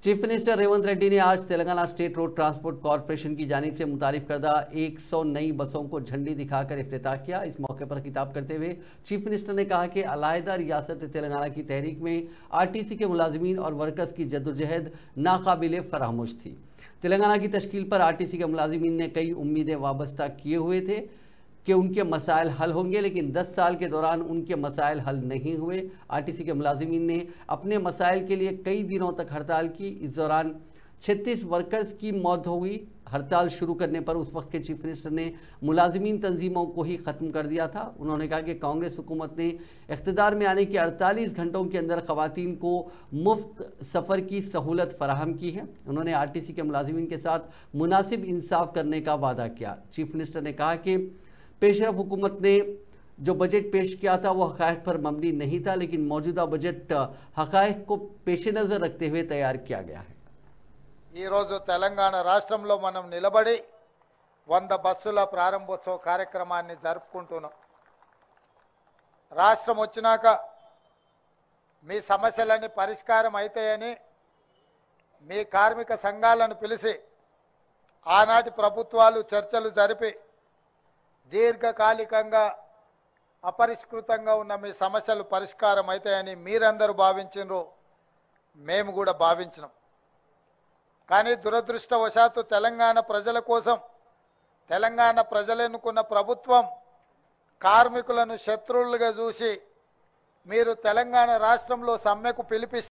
Chief minister Revanth Reddy ने आज Telangana state road transport corporation की जानिब से मुतारिफ करदा 100 नई बसों को झंडी दिखाकर इफ्तिताह किया। इस मौके पर खिताब करते हुए चीफ मिनिस्टर ने कहा कि अलायदा रियासत तेलंगाना की तहरीक में आरटीसी के मुलाजिमीन और वर्कर्स की जद्दोजहद नाकाबिले फरामोश थी। तेलंगाना की तश्कील पर आरटीसी के मुलाजिमीन ने कई उम्मीदें वाबस्ता किए हुए थे कि उनके मसाइल हल होंगे, लेकिन 10 साल के दौरान उनके मसाइल हल नहीं हुए। आरटीसी के मुलाजिमीन ने अपने मसाइल के लिए कई दिनों तक हड़ताल की। इस दौरान 36 वर्कर्स की मौत हो गई। हड़ताल शुरू करने पर उस वक्त के चीफ मिनिस्टर ने मुलाजिमीन तंजीमों को ही ख़त्म कर दिया था। उन्होंने कहा कि कांग्रेस हुकूमत ने इख्तिदार में आने के 48 घंटों के अंदर ख़वातीन को मुफ्त सफ़र की सहूलत फराहम की है। उन्होंने आरटीसी के मुलाजिमीन के साथ मुनासिब इंसाफ करने का वादा किया। चीफ मिनिस्टर ने कहा कि पेशरफ हुकूमत ने जो बजट पेश किया था वो हक़ाइक़ पर मबनी नहीं था, लेकिन मौजूदा बजट हक़ाइक़ को पेश नज़र रखते हुए तैयार किया गया है। తెలంగాణ రాష్ట్రంలో మనం నిలబడి 100 బస్సుల ప్రారంభోత్సవ కార్యక్రమాన్ని జరుపుకుంటున్నాం। రాష్ట్రం వచ్చినాక మీ సమస్యలన్నీ పరిష్కారం అవుతాయని మీ కార్మిక సంఘాలను పిలిచి ఆనాటి ప్రభుత్వాలు చర్చలు జరిపి దీర్ఘకాలికంగా అపరిష్కృతంగా ఉన్న మీ సమస్యలు పరిష్కారం అవుతాయని మీరందరూ భావించినరు, మేము కూడా భావించినాం। కానీ దురదృష్టవశాత్తు తెలంగాణ ప్రజల కోసం తెలంగాణ ప్రజలు ఎన్నుకున్న ప్రభుత్వం కార్మికులను శత్రువులుగా చూసి మీరు తెలంగాణ రాష్ట్రంలో సమ్మెకు పిలిపిస్తే